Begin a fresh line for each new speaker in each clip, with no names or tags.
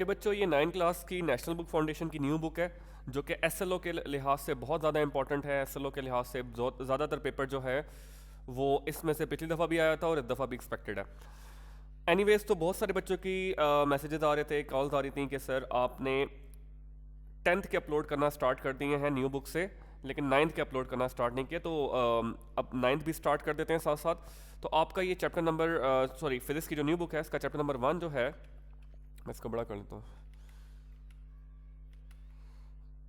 Okay बच्चों, ये 9 class की नेशनल बुक फाउंडेशन की न्यू बुक है जो कि एसएलओ के लिहाज से बहुत ज़्यादा इंपॉर्टेंट है। एसएलओ के लिहाज से ज़्यादातर पेपर जो है वो इसमें से पिछली दफ़ा भी आया था और इस दफ़ा भी एक्सपेक्टेड है। एनीवेज, तो बहुत सारे बच्चों की मैसेजेस आ रहे थे, कॉल्स आ रही थी कि सर आपने 10th के अपलोड करना स्टार्ट कर दिए हैं न्यू बुक से, लेकिन 9th के अपलोड करना स्टार्ट नहीं किया। तो अब 9th भी स्टार्ट कर देते हैं साथ साथ। तो आपका ये चैप्टर नंबर फिजिक्स की जो न्यू बुक है इसका चैप्टर नंबर 1 जो है, मैं इसको बड़ा कर लेता हूँ।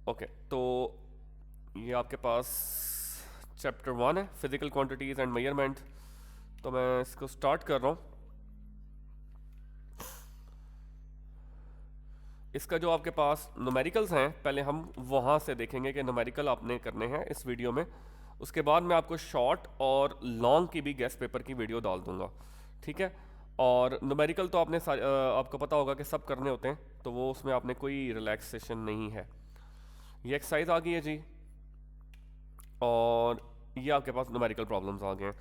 ओके, तो ये आपके पास चैप्टर 1 है, फिजिकल क्वांटिटीज एंड मेजरमेंट। तो मैं इसको स्टार्ट कर रहा हूँ। इसका जो आपके पास न्यूमेरिकल्स हैं, पहले हम वहाँ से देखेंगे कि न्यूमेरिकल आपने करने हैं इस वीडियो में। उसके बाद मैं आपको शॉर्ट और लॉन्ग की भी गेस्ट पेपर की वीडियो डाल दूंगा, ठीक है। और न्यूमेरिकल तो आपको पता होगा कि सब करने होते हैं, तो वो उसमें आपने कोई रिलैक्सेशन नहीं है। ये एक्सरसाइज आ गई है जी, और ये आपके पास न्यूमेरिकल प्रॉब्लम्स आ गए हैं।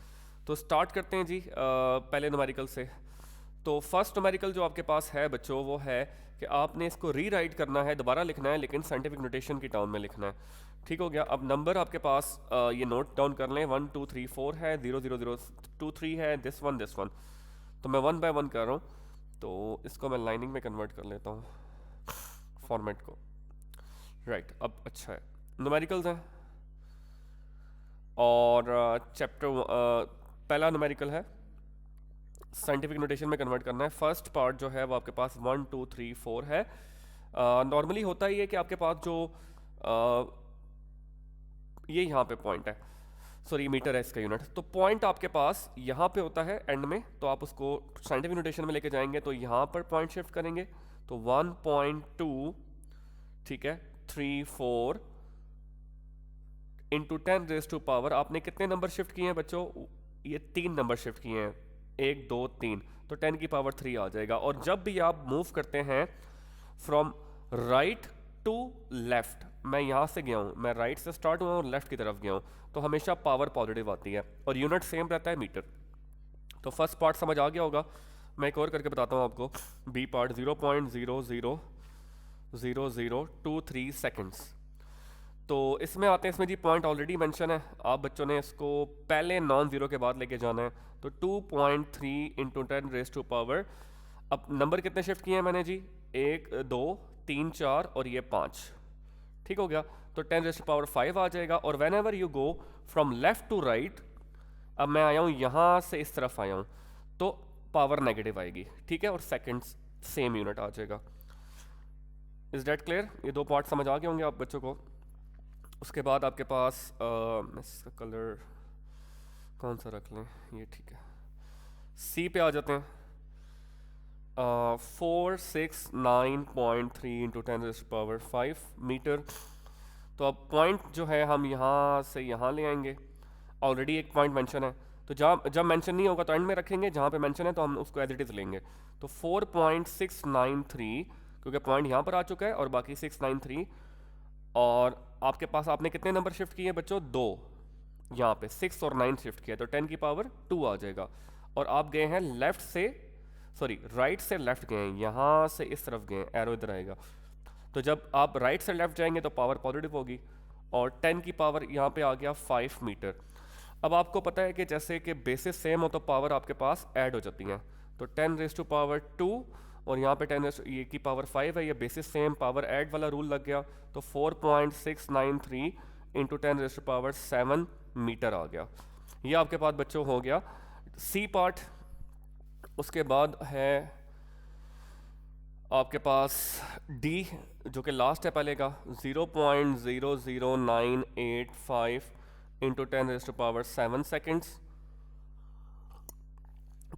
तो स्टार्ट करते हैं जी पहले न्यूमेरिकल से। तो फर्स्ट न्यूमेरिकल जो आपके पास है बच्चों, वो है कि आपने इसको रीराइट करना है, दोबारा लिखना है, लेकिन साइंटिफिक नोटेशन की टर्म में लिखना है। ठीक हो गया। अब नंबर आपके पास ये नोट डाउन कर लें, 1 2 3 4 है, 0 0 0 2 3 है, दिस वन दिस वन। तो मैं 1 बाय 1 कर रहा हूँ। तो इसको मैं लाइनिंग में कन्वर्ट कर लेता हूँ फॉर्मेट को। राइट, अब अच्छा है, न्यूमेरिकल्स हैं। और चैप्टर पहला न्यूमेरिकल है, साइंटिफिक नोटेशन में कन्वर्ट करना है। फर्स्ट पार्ट जो है वो आपके पास 1 2 3 4 है। नॉर्मली होता ही है कि आपके पास जो ये यहाँ पे पॉइंट है, सॉरी मीटर है इसका यूनिट, तो पॉइंट आपके पास यहाँ पे होता है एंड में। तो आप उसको साइंटिफिक नोटेशन में लेके जाएंगे तो यहाँ पर पॉइंट शिफ्ट करेंगे, तो 1.2, ठीक है, 3 4 इंटू 10⁻⁴ आपने कितने नंबर शिफ्ट किए हैं बच्चों? ये 3 नंबर शिफ्ट किए हैं, 1 2 3, तो 10⁻³ आ जाएगा। और जब भी आप मूव करते हैं फ्रॉम राइट टू लेफ्ट, मैं यहाँ से गया हूँ, मैं राइट से स्टार्ट हुआ और लेफ्ट की तरफ गया हूँ, तो हमेशा पावर पॉजिटिव आती है और यूनिट सेम रहता है मीटर। तो फर्स्ट पार्ट समझ आ गया होगा। मैं एक और करके बताता हूँ आपको। B part 0.000023 seconds. तो इसमें आते हैं, इसमें जी पॉइंट ऑलरेडी मेंशन है, आप बच्चों ने इसको पहले नॉन ज़ीरो के बाद लेके जाना है। तो 2.3 इंटू 10⁻⁴। अब नंबर कितने शिफ्ट किए हैं मैंने जी? 1 2 3 4 और ये 5। ठीक हो गया। तो 10⁻⁵ आ जाएगा। और whenever you go from left to right, अब मैं आया हूँ यहाँ से इस तरफ आया हूँ, तो पावर नेगेटिव आएगी, ठीक है, और सेकेंड्स सेम यूनिट आ जाएगा। Is that clear? ये दो पार्ट समझ आ गए होंगे आप बच्चों को। उसके बाद आपके पास इसका कलर कौन सा रख लें, ये ठीक है। सी पे आ जाते हैं। 469.3 इंटू 10⁻⁵ मीटर। तो अब पॉइंट जो है हम यहाँ से यहाँ ले आएंगे, ऑलरेडी एक पॉइंट मेंशन है, तो जब मेंशन नहीं होगा तो एंड में रखेंगे, जहाँ पे मेंशन है तो हम उसको एज इट इज़ लेंगे। तो 4.693, क्योंकि पॉइंट यहाँ पर आ चुका है और बाकी 693। और आपके पास आपने कितने नंबर शिफ्ट किए बच्चों? 2। यहाँ पे 6 और 9 शिफ्ट किया, तो 10⁻² आ जाएगा। और आप गए हैं लेफ्ट से, सॉरी राइट से लेफ्ट गए हैं, यहाँ से इस तरफ गए हैं, एरो इधर आएगा। तो जब आप राइट से लेफ्ट जाएंगे तो पावर पॉजिटिव होगी, और 10 की पावर यहाँ पे आ गया 5 मीटर। अब आपको पता है कि जैसे कि बेसिस सेम हो तो पावर आपके पास ऐड हो जाती हैं। तो 10⁻² और यहाँ पे 10 ये की पावर 5 है, ये बेसिस सेम, पावर ऐड वाला रूल लग गया। तो 4.693 इंटू 10⁻⁷ मीटर आ गया। ये आपके पास बच्चों हो गया सी पार्ट। उसके बाद है आपके पास डी, जो कि लास्ट है पहले का, 0.00985 इंटू 10⁻⁷ सेकेंड्स।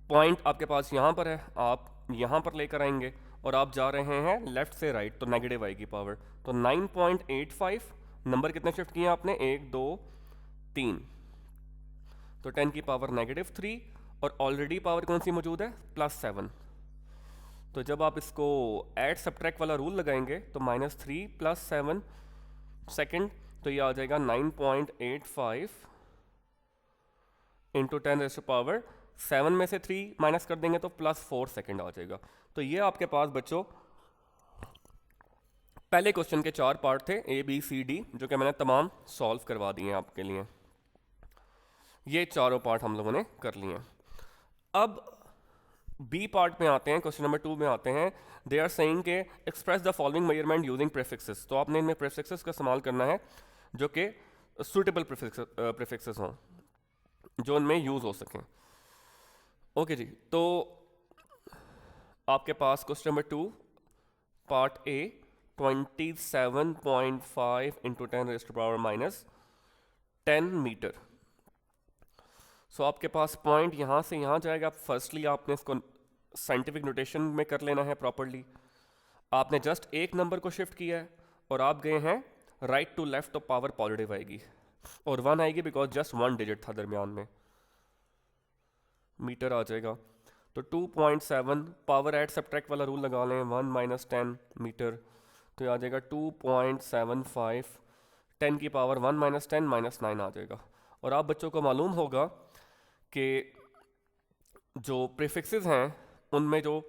पॉइंट आपके पास यहाँ पर है, आप यहाँ पर लेकर आएंगे और आप जा रहे हैं लेफ्ट से राइट, तो नेगेटिव आएगी पावर। तो 9.85, नंबर कितने शिफ्ट किए आपने? 1 2 3, तो 10⁻³ और ऑलरेडी पावर कौन सी मौजूद है? +7। तो जब आप इसको ऐड सब्ट्रैक्ट वाला रूल लगाएंगे तो -3 + 7 सेकेंड, तो ये आ जाएगा 9.85 इंटू 10⁻⁷ में से 3 माइनस कर देंगे तो +4 सेकेंड आ जाएगा। तो ये आपके पास बच्चों पहले क्वेश्चन के 4 पार्ट थे A B C D, जो कि मैंने तमाम सॉल्व करवा दिए हैं आपके लिए। ये चारों पार्ट हम लोगों ने कर लिए हैं। अब बी पार्ट में आते हैं, क्वेश्चन नंबर 2 में आते हैं। दे आर सेइंग के express the following measurement using prefixes. तो आपने इनमें प्रीफिक्सेस का इस्तेमाल करना है जो कि सूटेबल प्रीफिक्सेस हों, जो इनमें यूज़ हो सकें। ओके जी, तो आपके पास question number 2 part A 27.5 into 10⁻⁻10 metre. So आपके पास पॉइंट यहाँ से यहाँ जाएगा। फर्स्टली आपने इसको साइंटिफिक नोटेशन में कर लेना है प्रॉपरली। आपने जस्ट एक नंबर को शिफ्ट किया है और आप गए हैं राइट टू लेफ्ट, तो पावर पॉजिटिव आएगी और 1 आएगी बिकॉज जस्ट 1 डिजिट था दरमियान में। मीटर आ जाएगा। तो 2.7 पावर एड सब्ट्रैक्ट वाला रूल लगा लें, 1 - 10 मीटर, तो आ जाएगा 2.75। 10 की पावर 1 - 10 - 9 आ जाएगा। और आप बच्चों को मालूम होगा कि जो प्रीफिक्सेस हैं उनमें जो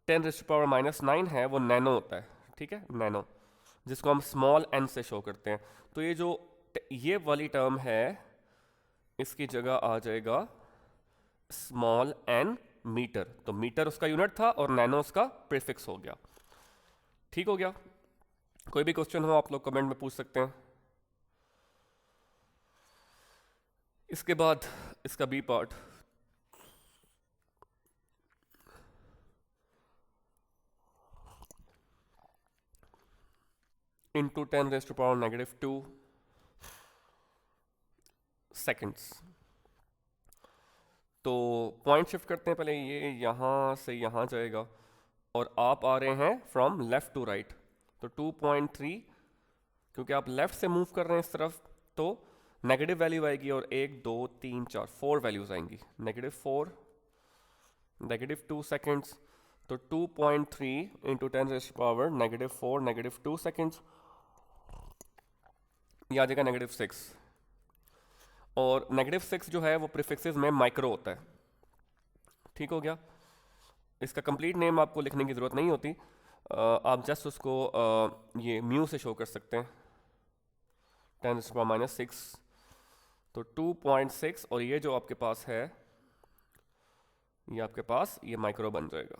10⁻⁻9 है वो नैनो होता है, ठीक है, नैनो, जिसको हम स्मॉल n से शो करते हैं। तो ये जो ये वाली टर्म है इसकी जगह आ जाएगा स्मॉल n मीटर। तो मीटर उसका यूनिट था और नैनो उसका प्रीफिक्स हो गया। ठीक हो गया। कोई भी क्वेश्चन हो आप लोग कमेंट में पूछ सकते हैं। इसके बाद इसका बी पार्ट, इंटू 10⁻⁻2 सेकेंड्स। तो पॉइंट शिफ्ट करते हैं, पहले ये यहाँ से यहाँ जाएगा और आप आ रहे हैं फ्रॉम लेफ्ट टू राइट। तो 2.3, क्योंकि आप लेफ्ट से मूव कर रहे हैं इस तरफ, तो नेगेटिव वैल्यू आएगी और 1 2 3 4 4 वैल्यूज आएंगी। -4, -2 सेकेंड्स। तो 2.3 इंटू 10⁻⁻4 -2 सेकेंड्स, ये आ जाएगा -6। और -6 जो है वो प्रीफिक्सेस में माइक्रो होता है। ठीक हो गया। इसका कंप्लीट नेम आपको लिखने की ज़रूरत नहीं होती, आप जस्ट उसको ये म्यू से शो कर सकते हैं, 10⁻⁻6। तो 2.6 और ये जो आपके पास है ये आपके पास ये माइक्रो बन जाएगा,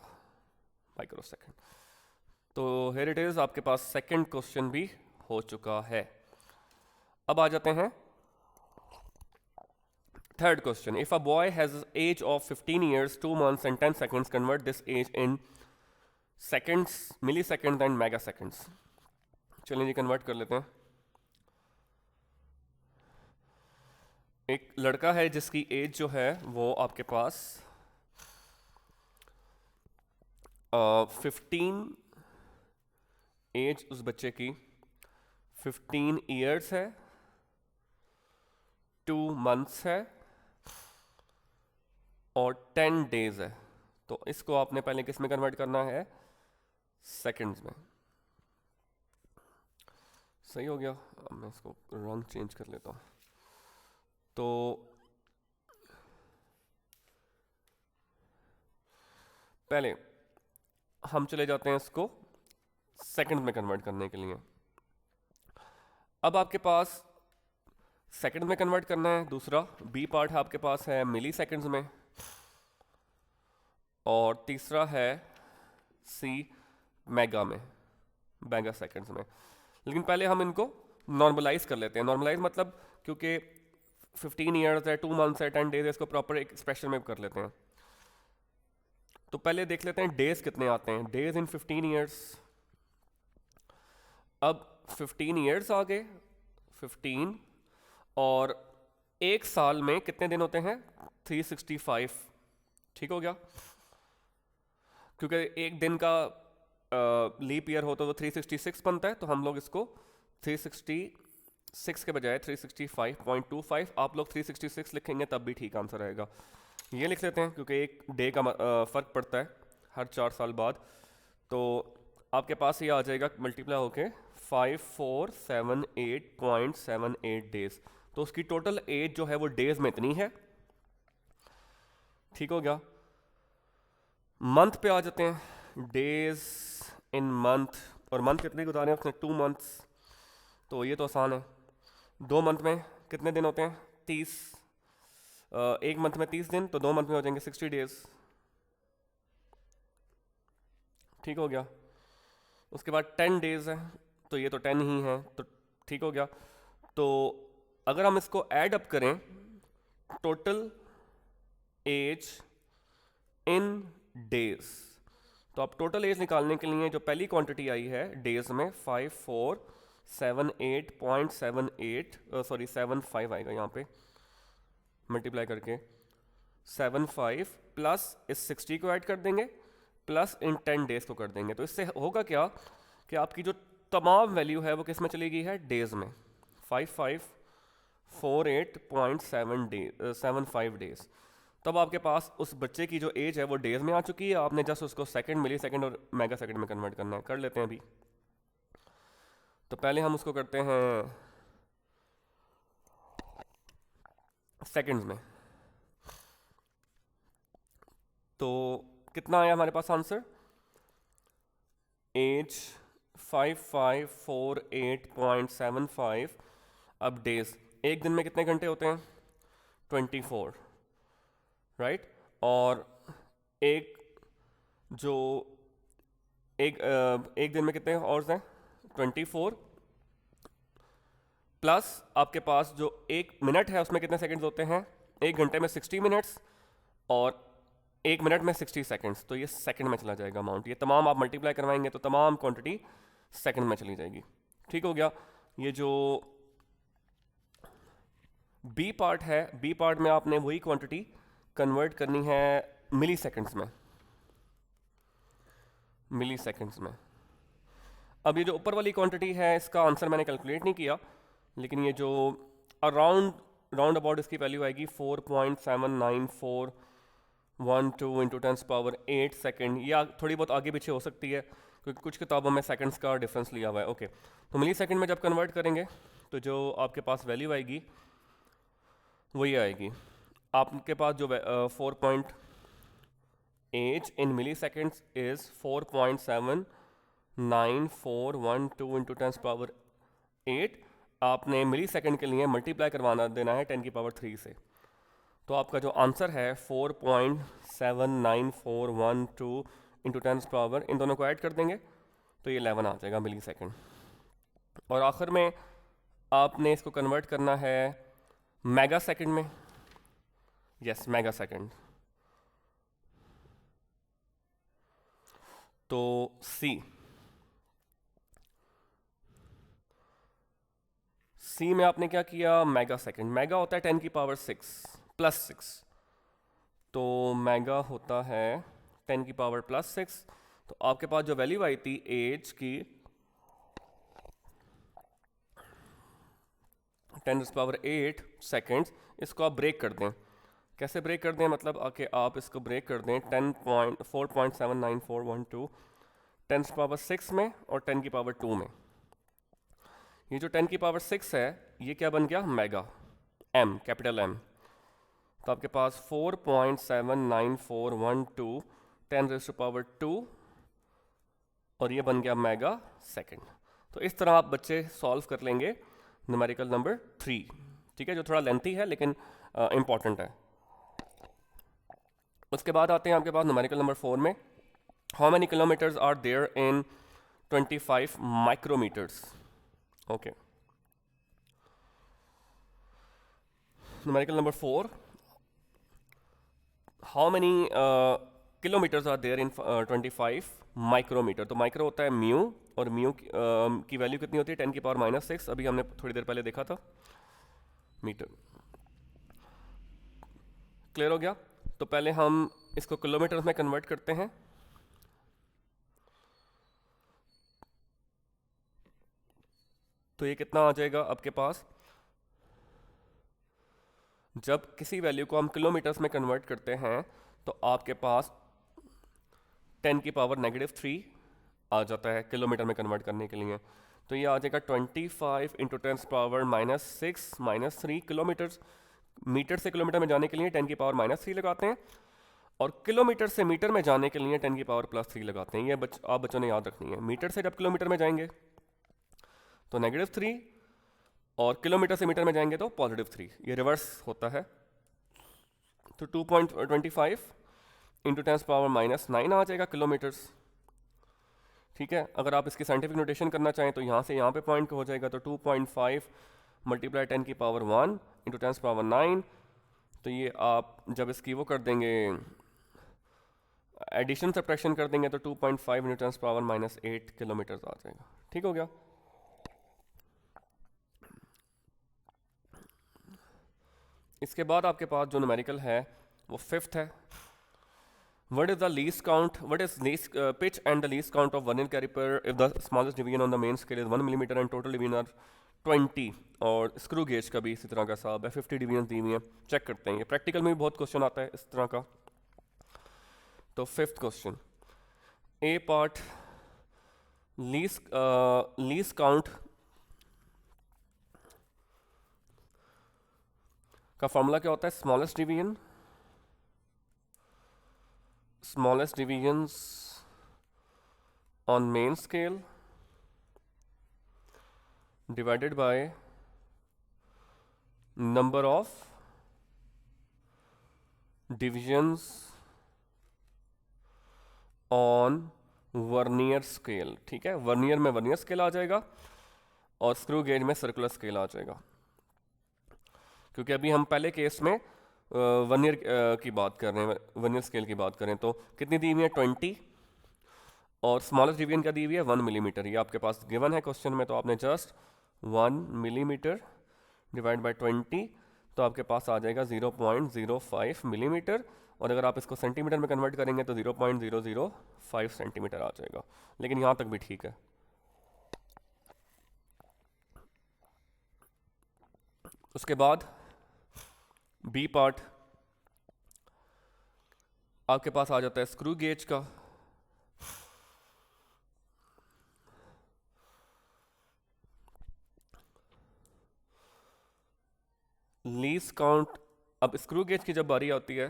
माइक्रो सेकेंड। तो हियर इट इज़, आपके पास सेकंड क्वेश्चन भी हो चुका है। अब आ जाते हैं third question. If a boy has age of 15 years 2 months and 10 seconds, convert this age in seconds, millisecond and mega seconds. चलिए जी कन्वर्ट कर लेते हैं। एक लड़का है जिसकी एज जो है वो आपके पास 15, एज उस बच्चे की 15 years है, 2 months है और 10 days है। तो इसको आपने पहले किस में कन्वर्ट करना है? सेकंड्स में। सही हो गया। अब मैं इसको रंग चेंज कर लेता हूँ। तो पहले हम चले जाते हैं इसको सेकंड में कन्वर्ट करने के लिए। अब आपके पास सेकंड में कन्वर्ट करना है। दूसरा बी पार्ट है आपके पास है मिली सेकंड्स में, और तीसरा है सी मेगा में, मेगा सेकंड्स में। लेकिन पहले हम इनको नॉर्मलाइज कर लेते हैं। नॉर्मलाइज मतलब क्योंकि 15 years है, 2 months है, 10 days है, इसको प्रॉपर एक एक्सप्रेशन में कर लेते हैं। तो पहले देख लेते हैं डेज कितने आते हैं। Days in 15 years। अब 15 years आ गए, 15, और एक साल में कितने दिन होते हैं? 365। ठीक हो गया। क्योंकि एक दिन का लीप ईयर हो तो 366 बनता है, तो हम लोग इसको 366 के बजाय 365.25, आप लोग 366 लिखेंगे तब भी ठीक आंसर आएगा। ये लिख लेते हैं क्योंकि एक डे का फ़र्क पड़ता है हर 4 साल बाद। तो आपके पास ये आ जाएगा मल्टीप्लाई होके 5478.78 डेज। तो उसकी टोटल एज जो है वो डेज में इतनी है। ठीक हो गया। मंथ पे आ जाते हैं। डेज इन मंथ और मंथ कितने गुजारे हैं उसने, 2 मंथ्स। तो ये तो आसान है। 2 मंथ में कितने दिन होते हैं, 30। एक मंथ में 30 दिन, तो 2 मंथ में हो जाएंगे 60 डेज। ठीक हो गया। उसके बाद 10 डेज है, तो ये तो 10 ही है, तो ठीक हो गया। तो अगर हम इसको ऐड अप करें, टोटल एज इन डेज, तो आप टोटल एज निकालने के लिए जो पहली क्वांटिटी आई है डेज में 5478.78 सॉरी 75 आएगा यहाँ पे, मल्टीप्लाई करके 75 प्लस इस 60 को ऐड कर देंगे प्लस इन 10 डेज को कर देंगे। तो इससे होगा क्या कि आपकी जो तमाम वैल्यू है वो किस में चली गई है, डेज में। 5548.75 डेज। तब आपके पास उस बच्चे की जो एज है वो डेज में आ चुकी है, आपने जस्ट उसको सेकंड, मिली सेकंड और मेगा सेकंड में कन्वर्ट करना है। कर लेते हैं अभी। तो पहले हम उसको करते हैं सेकंड्स में। तो कितना आया हमारे पास आंसर, एज 5548.75। अब डेज, एक दिन में कितने घंटे होते हैं, 24, राइट। और एक जो एक दिन में कितने आवर्स हैं, 24 प्लस आपके पास जो एक मिनट है उसमें कितने सेकंड्स होते हैं, एक घंटे में 60 मिनट्स और एक मिनट में 60 सेकंड्स। तो ये सेकंड में चला जाएगा अमाउंट। ये तमाम आप मल्टीप्लाई करवाएंगे तो तमाम क्वांटिटी सेकंड में चली जाएगी। ठीक हो गया। ये जो बी पार्ट है, बी पार्ट में आपने वही क्वांटिटी कन्वर्ट करनी है मिली सेकंड्स में, मिली सेकंड्स में। अब ये जो ऊपर वाली क्वांटिटी है इसका आंसर मैंने कैलकुलेट नहीं किया, लेकिन ये जो राउंड अबाउट इसकी वैल्यू आएगी 4.7941 इंटू 10⁻8 सेकेंड, या थोड़ी बहुत आगे पीछे हो सकती है क्योंकि कुछ किताबों में सेकंड्स का डिफरेंस लिया हुआ है। ओके, तो मिली सेकंड में जब कन्वर्ट करेंगे तो जो आपके पास वैल्यू आएगी वही आएगी। आपके पास जो 4.8 इन मिली सेकेंड्स इज 4.7941 इंटू 10⁻8। आपने मिली सेकेंड के लिए मल्टीप्लाई करवाना देना है 10⁻3 से। तो आपका जो आंसर है 4.7941 इंटू 10⁻, इन दोनों को ऐड कर देंगे तो ये 11 आ जाएगा मिली सेकेंड। और आखिर में आपने इसको कन्वर्ट करना है मेगा सेकेंड में। Yes, mega second. तो सी में आपने क्या किया, मेगा सेकेंड। मेगा होता है 10⁻6 प्लस 6, तो मेगा होता है 10⁻+6। तो आपके पास जो वैल्यू आई थी एज की 10⁸ सेकेंड्स, इसको आप ब्रेक कर दें। कैसे ब्रेक कर दें, मतलब आके आप इसको ब्रेक कर दें 4.7941 10⁻6 में और 10⁻2 में। ये जो 10⁻6 है ये क्या बन गया, मेगा, एम, कैपिटल एम। तो आपके पास 4.7941 10⁻2 और ये बन गया मेगा सेकेंड। तो इस तरह आप बच्चे सॉल्व कर लेंगे न्यूमेरिकल नंबर 3। ठीक है, जो थोड़ा लेंथी है लेकिन इंपॉर्टेंट है। उसके बाद आते हैं आपके पास न्यूमेरिकल नंबर 4 में, how many kilometres are there in 25 micrometres. Okay, numerical number 4, how many kilometres are there in 25 micrometre. तो माइक्रो होता है म्यू, और म्यू की वैल्यू कितनी होती है, 10⁻⁻6। अभी हमने थोड़ी देर पहले देखा था मीटर। क्लियर हो गया। तो पहले हम इसको किलोमीटर्स में कन्वर्ट करते हैं। तो ये कितना आ जाएगा आपके पास, जब किसी वैल्यू को हम किलोमीटर्स में कन्वर्ट करते हैं तो आपके पास 10⁻³ आ जाता है किलोमीटर में कन्वर्ट करने के लिए। तो ये आ जाएगा 25 इंटू 10⁻⁻6 -3 किलोमीटर्स। मीटर से किलोमीटर में जाने के लिए 10⁻³ लगाते हैं, और किलोमीटर से मीटर में जाने के लिए 10⁻+3 लगाते हैं। ये आप बच्चों ने याद रखनी है। मीटर से जब किलोमीटर में जाएंगे तो -3, और किलोमीटर से मीटर में जाएंगे तो +3। ये रिवर्स होता है। तो 2.25 इंटू 10⁻⁻9 आ जाएगा किलोमीटर्स। ठीक है, अगर आप इसकी साइंटिफिक नोटेशन करना चाहें तो यहाँ से यहाँ पे पॉइंट हो जाएगा। तो 2.5 मल्टीप्लाई 10⁻1 इंटू 10⁻9। तो ये आप जब इसकी वो कर देंगे, एडिशन सब्ट्रैक्शन कर देंगे, तो 2.5 इंटू 10⁻−8 किलोमीटर्स आ जाएगा। ठीक हो गया। इसके बाद आपके पास जो न्यूमेरिकल है वो 5th है। What is the least count? What is least pitch and the least count of vernier caliper if the smallest deviation on the main scale is 1 millimeter and total deviation are 20? और screw gauge का भी इसी तरह का हिसाब है, 50 division दी हुई हैं। चेक करते हैं, ये प्रैक्टिकल में भी बहुत क्वेश्चन आता है इस तरह का। तो 5th क्वेश्चन, ए पार्ट, लीस्ट काउंट का फॉर्मूला क्या होता है? smallest divisions on main scale divided by number of divisions on vernier scale. ठीक है, वर्नियर में वर्नियर स्केल आ जाएगा और स्क्रू गेज में सर्कुलर स्केल आ जाएगा। क्योंकि अभी हम पहले केस में वर्नियर की बात कर रहे हैं, वर्नियर स्केल की बात करें तो कितनी दी हुई है? 20, और स्मॉलेस्ट डिवीजन क्या दी हुई है? 1 मिलीमीटर। ये आपके पास गिवन है क्वेश्चन में, तो आपने जस्ट 1 मिलीमीटर डिवाइड बाय 20, तो आपके पास आ जाएगा 0.05 मिलीमीटर। और अगर आप इसको सेंटीमीटर में कन्वर्ट करेंगे तो 0.005 सेंटीमीटर आ जाएगा। लेकिन यहाँ तक भी ठीक है। उसके बाद बी पार्ट आपके पास आ जाता है स्क्रू गेज का। लीस्ट काउंट, अब स्क्रू गेज की जब बारी आती है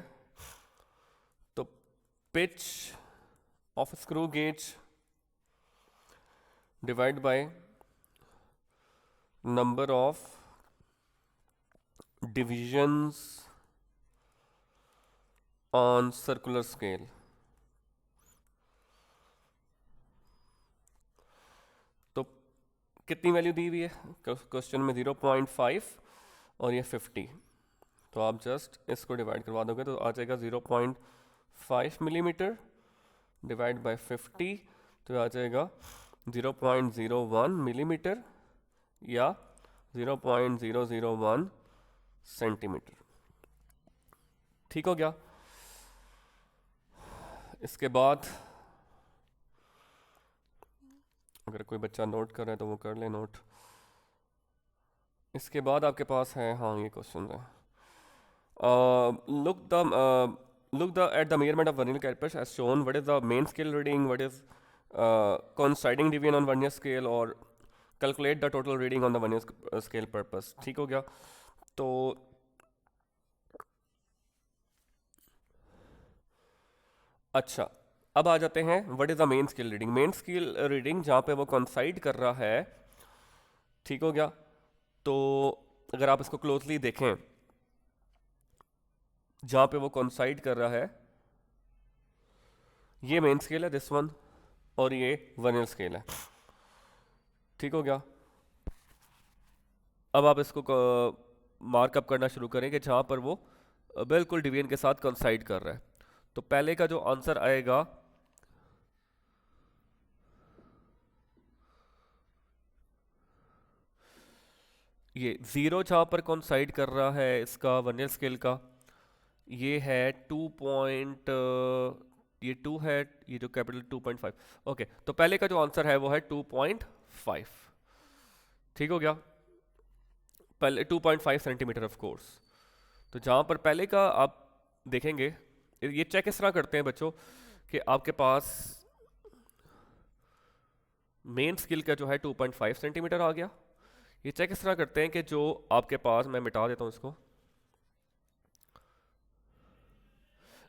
तो pitch of screw gauge divide by number of divisions on circular scale. तो कितनी वैल्यू दी हुई है क्वेश्चन में? 0.5 और ये 50। तो आप जस्ट इसको डिवाइड करवा दोगे तो आ जाएगा 0.5 मिलीमीटर डिवाइड बाय 50, तो आ जाएगा 0.01 मिलीमीटर या 0.001 सेंटीमीटर। ठीक हो गया। इसके बाद अगर कोई बच्चा नोट कर रहा है तो वो कर ले नोट। इसके बाद आपके पास है, हाँ ये क्वेश्चन है, look at the measurement of vernier calipers as shown. What is the main scale reading? What is coinciding deviation on vernier scale? और calculate the total reading on the vernier scale purpose। ठीक हो गया। तो अच्छा, अब आ जाते हैं what is the main scale reading. Main scale reading जहाँ पे वो कॉन्साइड कर रहा है। ठीक हो गया। तो अगर आप इसको क्लोजली देखें, जहाँ पे वो कॉन्साइड कर रहा है, ये मेन स्केल है दिस वन, और ये वर्नियर स्केल है। ठीक हो गया। अब आप इसको मार्कअप करना शुरू करें कि जहाँ पर वो बिल्कुल डिवीजन के साथ कॉन्साइड कर रहा है। तो पहले का जो आंसर आएगा ये 0 जहाँ पर कॉन्साइड कर रहा है इसका वर्नियर स्केल का, ये है 2 है, ये जो कैपिटल 2.5। ओके, तो पहले का जो आंसर है वो है 2.5। ठीक हो गया। पहले 2.5 सेंटीमीटर ऑफ कोर्स। तो जहाँ पर पहले का आप देखेंगे, ये चेक इस तरह करते हैं बच्चों कि आपके पास मेन स्केल का जो है 2.5 सेंटीमीटर आ गया। ये चेक इस तरह करते हैं कि जो आपके पास, मैं मिटा देता हूँ इसको,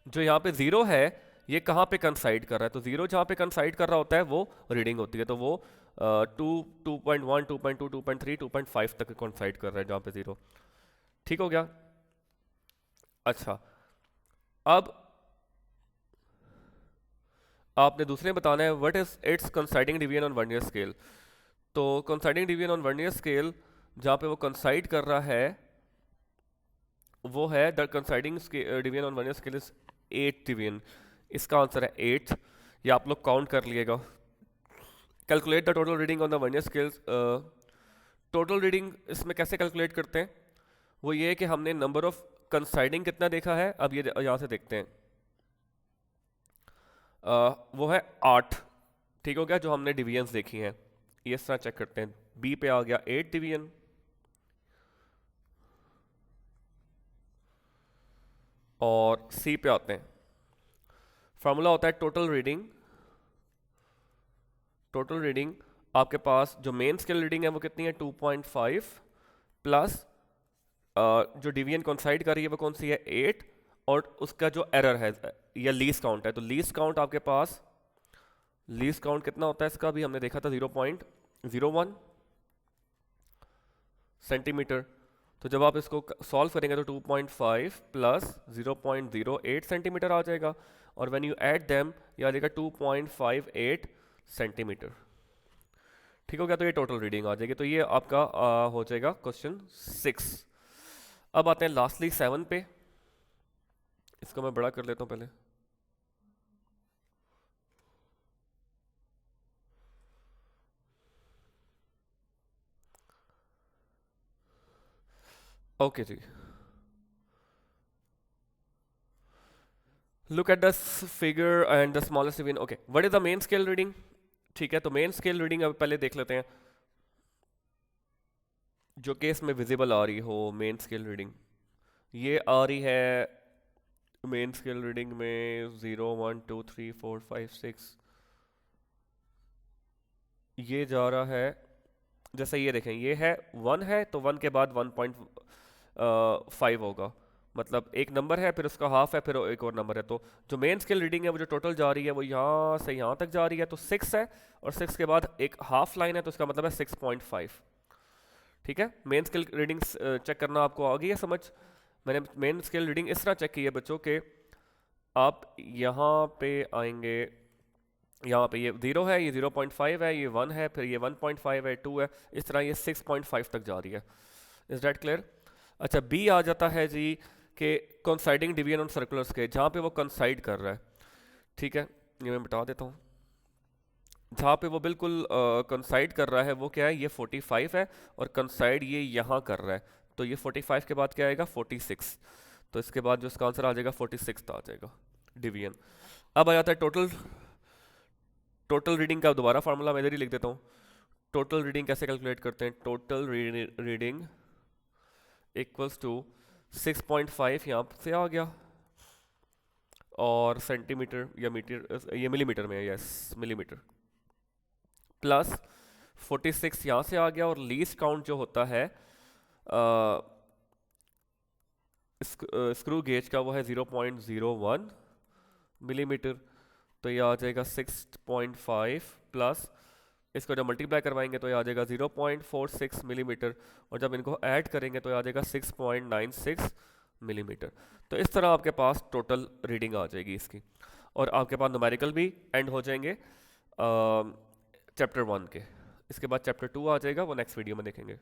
जो यहाँ पे ज़ीरो है ये कहाँ पे कंसाइड कर रहा है, तो ज़ीरो जहाँ पे कंसाइड कर रहा होता है वो रीडिंग होती है, तो वो 2.1 2.2 2.3 2.5 तक कंसाइड कर रहा है जहाँ पे ज़ीरो। ठीक हो गया। अच्छा, अब आपने दूसरे में बताना है what is its coinciding division on vernier scale. तो coinciding division on vernier scale जहाँ पे वो कंसाइड कर रहा है वो है the coinciding division on vernier scale is 8 division. इसका आंसर है 8। ये आप लोग काउंट कर लिएगा। Calculate the total reading on the vernier scales. Total reading इसमें कैसे कैलकुलेट करते हैं, वो ये है कि हमने नंबर ऑफ कंसाइडिंग कितना देखा है, अब ये यहाँ से देखते हैं। वो है 8। ठीक हो गया, जो हमने डिवीजन्स देखी हैं ये इस तरह चेक करते हैं। बी पे आ गया 8 डिवीजन, और सी पे आते हैं। फार्मूला होता है टोटल रीडिंग। टोटल रीडिंग आपके पास जो मेन स्केल रीडिंग है वो कितनी है 2.5 प्लस जो डिवीजन कॉन्साइड कर रही है वो कौन सी है 8, और उसका जो एरर है या लीस्ट काउंट है, तो लीस्ट काउंट आपके पास लीस्ट काउंट कितना होता है इसका, भी हमने देखा था 0.01 सेंटीमीटर। तो जब आप इसको सॉल्व करेंगे तो 2.5 प्लस 0.08 सेंटीमीटर आ जाएगा, और व्हेन यू ऐड देम ये आ जाएगा 2.58 सेंटीमीटर। ठीक हो गया, तो ये टोटल रीडिंग आ जाएगी। तो ये आपका हो जाएगा क्वेश्चन 6। अब आते हैं लास्टली 7 पे। इसको मैं बड़ा कर लेता हूँ पहले। ओके जी, look at the figure and the smallest division. Okay, what is the main scale reading. ठीक है, तो मेन स्केल रीडिंग अब पहले देख लेते हैं, जो केस में विजिबल आ रही हो मेन स्केल रीडिंग। ये आ रही है मेन स्केल रीडिंग में 0 1 2 3 4 5 6, ये जा रहा है जैसे ये देखें, ये है 1 है तो 1 के बाद 1.5 होगा, मतलब एक नंबर है फिर उसका हाफ है फिर एक और नंबर है। तो जो मेन स्केल रीडिंग है वो जो टोटल जा रही है वो यहाँ से यहाँ तक जा रही है, तो 6 है, और 6 के बाद एक हाफ लाइन है तो इसका मतलब है 6.5। ठीक है, मेन स्केल रीडिंग चेक करना आपको आ गई है समझ। मैंने मेन स्केल रीडिंग इस तरह चेक की है बच्चों के, आप यहाँ पे आएंगे, यहाँ पे ये 0 है, ये 0.5 है, ये 1 है, फिर ये 1.5 है, 2 है, इस तरह ये 6.5 तक जा रही है। Is that clear. अच्छा, बी आ जाता है जी कि कंसाइडिंग डिवीजन ऑन सर्कुलर्स के, जहाँ पे वो कंसाइड कर रहा है। ठीक है, ये मैं बता देता हूँ। जहाँ पे वो बिल्कुल कंसाइड कर रहा है वो क्या है, ये 45 है, और कंसाइड ये यहाँ कर रहा है, तो ये 45 के बाद क्या आएगा 46, तो इसके बाद जो इसका आंसर आ जाएगा 46 आ जाएगा डिवीजन। अब आ जाता है टोटल। टोटल रीडिंग का दोबारा फार्मूला मैं इधर ही लिख देता हूँ। टोटल रीडिंग कैसे कैलकुलेट करते हैं, टोटल रीडिंग इक्वल्स टू 6.5 यहाँ से आ गया, और सेंटीमीटर या मीटर, ये मिलीमीटर में है, यस मिलीमीटर, प्लस 46 यहाँ से आ गया, और लीस्ट काउंट जो होता है स्क्रू गेज का वो है 0.01 मिलीमीटर, तो ये आ जाएगा 6.5 प्लस इसको जब मल्टीप्लाई करवाएंगे तो ये आ जाएगा 0.46 मिलीमीटर, और जब इनको ऐड करेंगे तो ये आ जाएगा 6.96 मिलीमीटर। तो इस तरह आपके पास टोटल रीडिंग आ जाएगी इसकी, और आपके पास न्यूमेरिकल भी एंड हो जाएंगे चैप्टर 1 के। इसके बाद चैप्टर 2 आ जाएगा, वो नेक्स्ट वीडियो में देखेंगे।